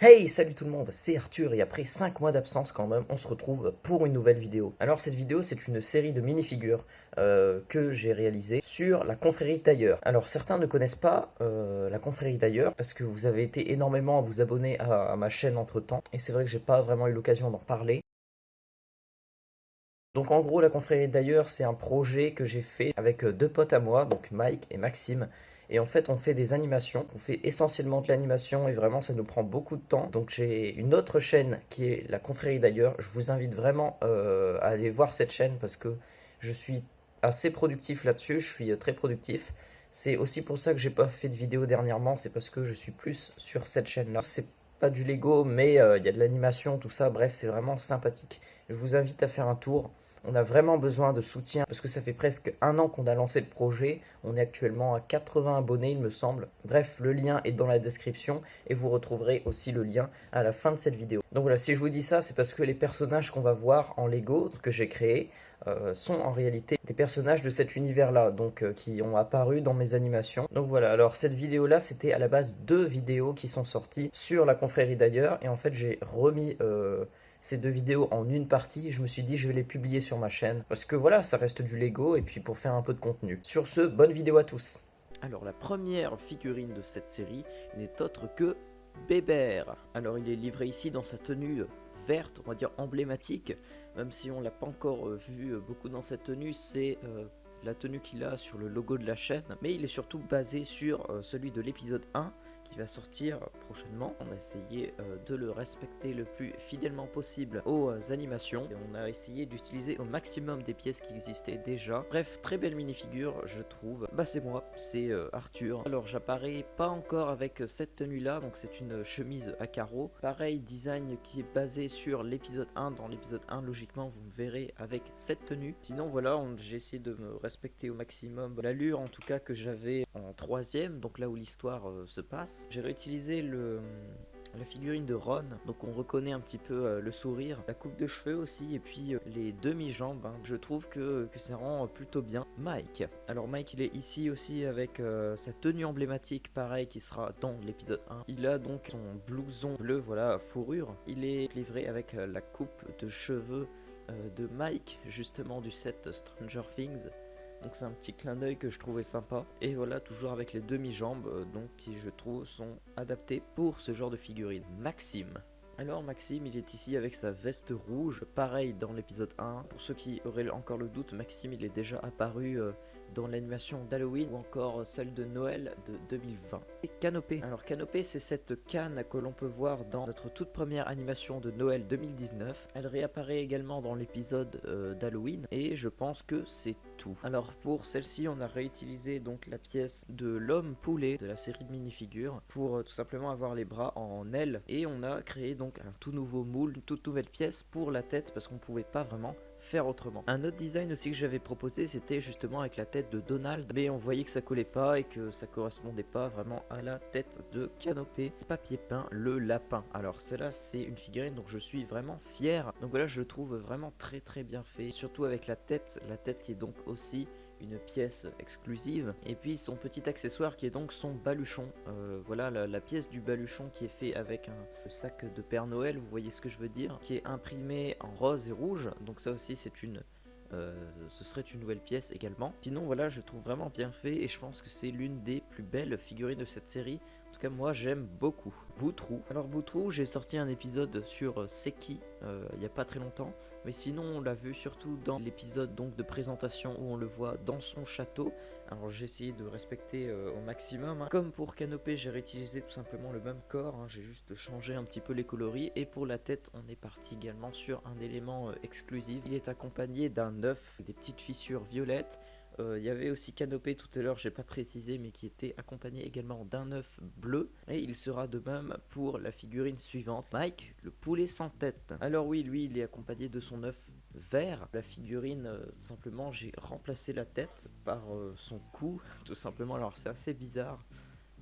Hey, salut tout le monde, c'est Arthur et après 5 mois d'absence quand même, on se retrouve pour une nouvelle vidéo. Alors cette vidéo, c'est une série de mini-figures que j'ai réalisée sur la confrérie Tailleur. Alors certains ne connaissent pas la confrérie Tailleur parce que vous avez été énormément à vous abonner à ma chaîne entre-temps et c'est vrai que j'ai pas vraiment eu l'occasion d'en parler. Donc en gros, la confrérie d'ailleurs, c'est un projet que j'ai fait avec deux potes à moi, donc Mike et Maxime. Et en fait, on fait des animations. On fait essentiellement de l'animation et vraiment, ça nous prend beaucoup de temps. Donc j'ai une autre chaîne qui est la confrérie d'ailleurs. Je vous invite vraiment à aller voir cette chaîne parce que je suis assez productif là-dessus. Je suis très productif. C'est aussi pour ça que j'ai pas fait de vidéo dernièrement. C'est parce que je suis plus sur cette chaîne-là. C'est pas du Lego, mais il y a de l'animation, tout ça. Bref, c'est vraiment sympathique. Je vous invite à faire un tour. On a vraiment besoin de soutien parce que ça fait presque un an qu'on a lancé le projet. On est actuellement à 80 abonnés, il me semble. Bref, le lien est dans la description et vous retrouverez aussi le lien à la fin de cette vidéo. Donc voilà, si je vous dis ça, c'est parce que les personnages qu'on va voir en Lego que j'ai créés sont en réalité des personnages de cet univers-là, donc qui ont apparu dans mes animations. Donc voilà, alors cette vidéo-là, c'était à la base deux vidéos qui sont sorties sur la confrérie d'ailleurs, et en fait j'ai remis ces deux vidéos en une partie. Je me suis dit je vais les publier sur ma chaîne parce que voilà, ça reste du Lego et puis pour faire un peu de contenu. Sur ce, bonne vidéo à tous. Alors la première figurine de cette série n'est autre que Bébert. Alors il est livré ici dans sa tenue verte, on va dire emblématique, même si on l'a pas encore vu beaucoup dans cette tenue, c'est la tenue qu'il a sur le logo de la chaîne, mais il est surtout basé sur celui de l'épisode 1 qui va sortir prochainement. On a essayé de le respecter le plus fidèlement possible aux animations et on a essayé d'utiliser au maximum des pièces qui existaient déjà. Bref, très belle minifigure je trouve. Bah c'est moi, c'est Arthur. Alors j'apparais pas encore avec cette tenue là, donc c'est une chemise à carreaux. Pareil, design qui est basé sur l'épisode 1. Dans l'épisode 1 logiquement vous me verrez avec cette tenue. Sinon voilà, j'ai essayé de me respecter au maximum l'allure en tout cas que j'avais en troisième, donc là où l'histoire se passe. J'ai réutilisé la figurine de Ron, donc on reconnaît un petit peu le sourire, la coupe de cheveux aussi, et puis les demi-jambes, hein. Je trouve que ça rend plutôt bien. Mike, alors Mike il est ici aussi avec sa tenue emblématique, pareil qui sera dans l'épisode 1. Il a donc son blouson bleu, voilà, fourrure. Il est livré avec la coupe de cheveux de Mike, justement du set Stranger Things. Donc c'est un petit clin d'œil que je trouvais sympa. Et voilà, toujours avec les demi-jambes, donc qui je trouve sont adaptées pour ce genre de figurine. Maxime. Alors Maxime, il est ici avec sa veste rouge, pareil dans l'épisode 1. Pour ceux qui auraient encore le doute, Maxime il est déjà apparu dans l'animation d'Halloween ou encore celle de Noël de 2020. Et Canopée. Alors Canopée, c'est cette canne que l'on peut voir dans notre toute première animation de Noël 2019. Elle réapparaît également dans l'épisode d'Halloween et je pense que c'est tout. Alors pour celle-ci, on a réutilisé donc la pièce de l'homme poulet de la série de minifigures pour tout simplement avoir les bras en aile et on a créé donc un tout nouveau moule, une toute nouvelle pièce pour la tête parce qu'on pouvait pas vraiment faire autrement. Un autre design aussi que j'avais proposé, c'était justement avec la tête de Donald, mais on voyait que ça collait pas et que ça correspondait pas vraiment à la tête de Canopée. Papier peint, le lapin. Alors celle-là, c'est une figurine dont je suis vraiment fier. Donc voilà, je le trouve vraiment très très bien fait, surtout avec la tête qui est donc aussi une pièce exclusive et puis son petit accessoire qui est donc son baluchon. Voilà la pièce du baluchon qui est fait avec un sac de Père Noël, vous voyez ce que je veux dire, qui est imprimé en rose et rouge, donc ça aussi c'est ce serait une nouvelle pièce également. Sinon voilà, je trouve vraiment bien fait et je pense que c'est l'une des plus belles figurines de cette série. En tout cas moi j'aime beaucoup. Boutrou. Alors Boutrou, j'ai sorti un épisode sur Seki il n'y a pas très longtemps, mais sinon on l'a vu surtout dans l'épisode donc de présentation où on le voit dans son château. Alors j'ai essayé de respecter au maximum, hein. Comme pour Canopée, j'ai réutilisé tout simplement le même corps, hein. J'ai juste changé un petit peu les coloris et pour la tête on est parti également sur un élément exclusif. Il est accompagné d'un œuf, des petites fissures violettes. Il y avait aussi Canopée tout à l'heure, j'ai pas précisé, mais qui était accompagné également d'un œuf bleu. Et il sera de même pour la figurine suivante, Mike, le poulet sans tête. Alors oui, lui, il est accompagné de son œuf vert. La figurine, simplement, j'ai remplacé la tête par son cou, tout simplement. Alors c'est assez bizarre.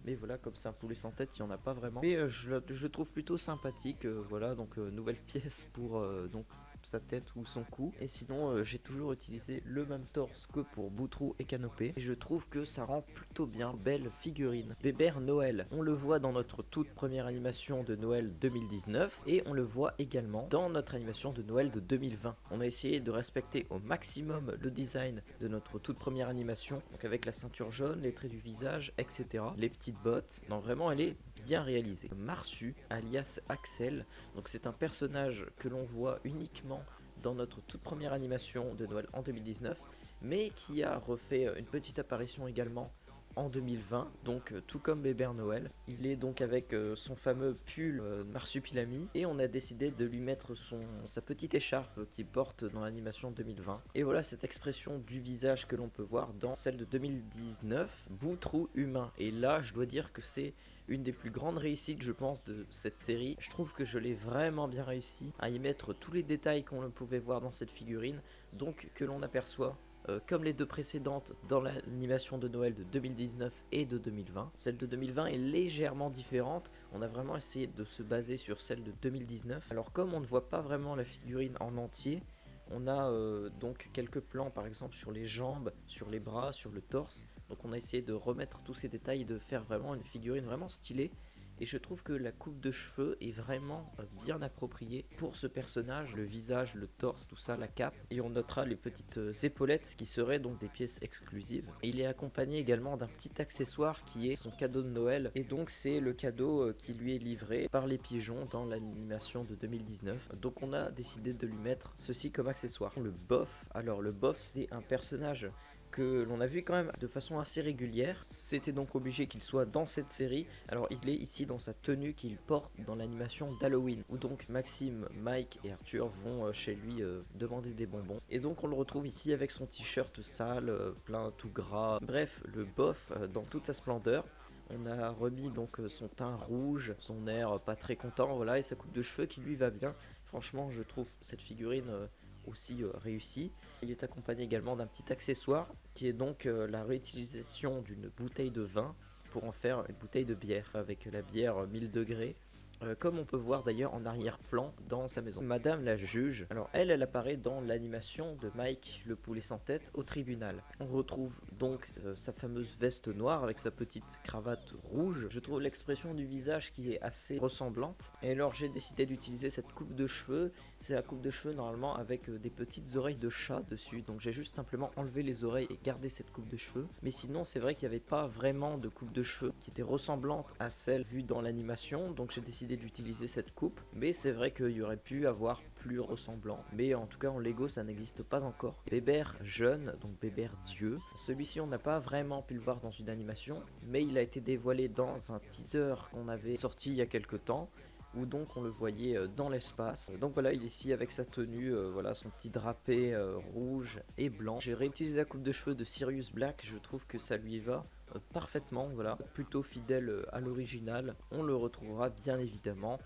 Mais voilà, comme c'est un poulet sans tête, il n'y en a pas vraiment. Mais je le trouve plutôt sympathique. Voilà, donc nouvelle pièce pour donc sa tête ou son cou. Et sinon j'ai toujours utilisé le même torse que pour Boutroux et Canopée. Et je trouve que ça rend plutôt bien. Belle figurine. Bébert Noël, on le voit dans notre toute première animation de Noël 2019 et on le voit également dans notre animation de Noël de 2020. On a essayé de respecter au maximum le design de notre toute première animation, donc avec la ceinture jaune, les traits du visage, etc. Les petites bottes. Non, vraiment, elle est bien réalisée. Marsu, alias Axel, donc c'est un personnage que l'on voit uniquement dans notre toute première animation de Noël en 2019, mais qui a refait une petite apparition également en 2020, donc tout comme Bébert Noël. Il est donc avec son fameux pull marsupilami et on a décidé de lui mettre sa petite écharpe qu'il porte dans l'animation 2020. Et voilà cette expression du visage que l'on peut voir dans celle de 2019, Boutroux humain. Et là, je dois dire que c'est une des plus grandes réussites, je pense, de cette série. Je trouve que je l'ai vraiment bien réussi à y mettre tous les détails qu'on pouvait voir dans cette figurine, donc que l'on aperçoit comme les deux précédentes dans l'animation de Noël de 2019 et de 2020. Celle de 2020 est légèrement différente, on a vraiment essayé de se baser sur celle de 2019. Alors comme on ne voit pas vraiment la figurine en entier, on a donc quelques plans par exemple sur les jambes, sur les bras, sur le torse. Donc on a essayé de remettre tous ces détails et de faire vraiment une figurine vraiment stylée. Et je trouve que la coupe de cheveux est vraiment bien appropriée pour ce personnage. Le visage, le torse, tout ça, la cape. Et on notera les petites épaulettes qui seraient donc des pièces exclusives. Et il est accompagné également d'un petit accessoire qui est son cadeau de Noël. Et donc c'est le cadeau qui lui est livré par les pigeons dans l'animation de 2019. Donc on a décidé de lui mettre ceci comme accessoire. Le bof. Alors le bof, c'est un personnage que l'on a vu quand même de façon assez régulière. C'était donc obligé qu'il soit dans cette série. Alors il est ici dans sa tenue qu'il porte dans l'animation d'Halloween, où donc Maxime, Mike et Arthur vont chez lui demander des bonbons. Et donc on le retrouve ici avec son t-shirt sale, plein tout gras. Bref, le bof dans toute sa splendeur. On a remis donc son teint rouge, son air pas très content, voilà, et sa coupe de cheveux qui lui va bien. Franchement, je trouve cette figurine aussi réussie. Il est accompagné également d'un petit accessoire qui est donc la réutilisation d'une bouteille de vin pour en faire une bouteille de bière avec la bière 1000 degrés. Comme on peut voir d'ailleurs en arrière-plan dans sa maison. Madame la juge, alors elle apparaît dans l'animation de Mike le poulet sans tête au tribunal. On retrouve donc sa fameuse veste noire avec sa petite cravate rouge. Je trouve l'expression du visage qui est assez ressemblante. Et alors j'ai décidé d'utiliser cette coupe de cheveux. C'est la coupe de cheveux normalement avec des petites oreilles de chat dessus. Donc j'ai juste simplement enlevé les oreilles et gardé cette coupe de cheveux. Mais sinon c'est vrai qu'il n'y avait pas vraiment de coupe de cheveux qui était ressemblante à celle vue dans l'animation. Donc j'ai décidé d'utiliser cette coupe, mais c'est vrai qu'il y aurait pu avoir plus ressemblant, mais en tout cas en Lego ça n'existe pas encore. Bébert jeune, donc Bébert Dieu, celui-ci on n'a pas vraiment pu le voir dans une animation, mais il a été dévoilé dans un teaser qu'on avait sorti il y a quelques temps, où donc on le voyait dans l'espace. Donc voilà, il est ici avec sa tenue, voilà son petit drapé rouge et blanc. J'ai réutilisé la coupe de cheveux de Sirius Black, je trouve que ça lui va parfaitement, voilà, plutôt fidèle à l'original. On le retrouvera bien évidemment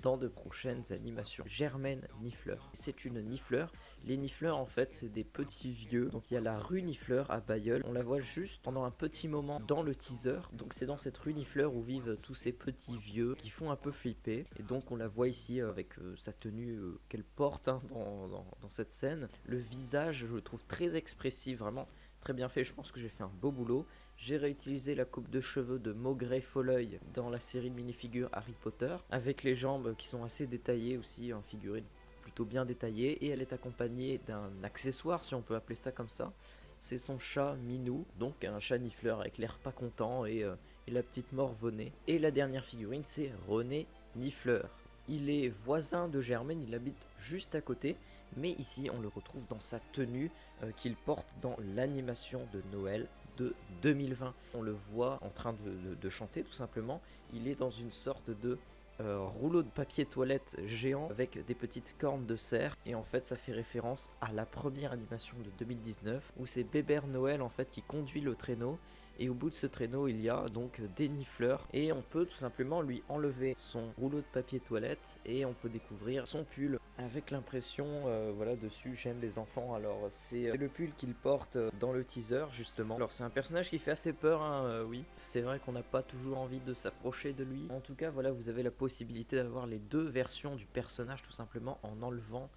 dans de prochaines animations. Germaine Nifleur, c'est une nifleur. Les nifleurs en fait c'est des petits vieux, donc il y a la rue Nifleur à Bayeul, on la voit juste pendant un petit moment dans le teaser, donc c'est dans cette rue Nifleur où vivent tous ces petits vieux qui font un peu flipper, et donc on la voit ici avec sa tenue qu'elle porte hein, dans cette scène. Le visage je le trouve très expressif, vraiment très bien fait, je pense que j'ai fait un beau boulot. J'ai réutilisé la coupe de cheveux de Maugrey Folleuil dans la série de minifigures Harry Potter, avec les jambes qui sont assez détaillées aussi, en figurine plutôt bien détaillée, et elle est accompagnée d'un accessoire, si on peut appeler ça comme ça. C'est son chat Minou, donc un chat nifleur avec l'air pas content et la petite morvonnée. Et la dernière figurine, c'est René Nifleur. Il est voisin de Germaine, il habite juste à côté, mais ici on le retrouve dans sa tenue qu'il porte dans l'animation de Noël de 2020. On le voit en train de chanter tout simplement, il est dans une sorte de rouleau de papier toilette géant avec des petites cornes de cerf, et en fait ça fait référence à la première animation de 2019 où c'est Bébert Noël en fait qui conduit le traîneau. Et au bout de ce traîneau, il y a donc des nifleurs. Et on peut tout simplement lui enlever son rouleau de papier toilette et on peut découvrir son pull avec l'impression, voilà, dessus, j'aime les enfants. Alors c'est le pull qu'il porte dans le teaser justement. Alors c'est un personnage qui fait assez peur, hein, oui. C'est vrai qu'on n'a pas toujours envie de s'approcher de lui. En tout cas, voilà, vous avez la possibilité d'avoir les deux versions du personnage tout simplement en enlevant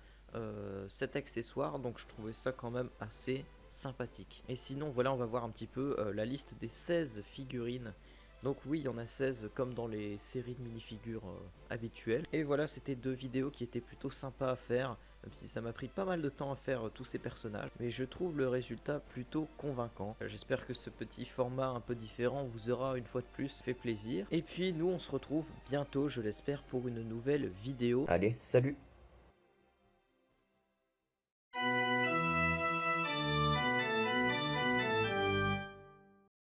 cet accessoire, donc je trouvais ça quand même assez sympathique. Et sinon voilà, on va voir un petit peu la liste des 16 figurines. Donc oui, il y en a 16 comme dans les séries de minifigures habituelles. Et voilà, c'était 2 vidéos qui étaient plutôt sympas à faire, même si ça m'a pris pas mal de temps à faire tous ces personnages. Mais je trouve le résultat plutôt convaincant. J'espère que ce petit format un peu différent vous aura une fois de plus fait plaisir. Et puis nous, on se retrouve bientôt, je l'espère, pour une nouvelle vidéo. Allez, salut!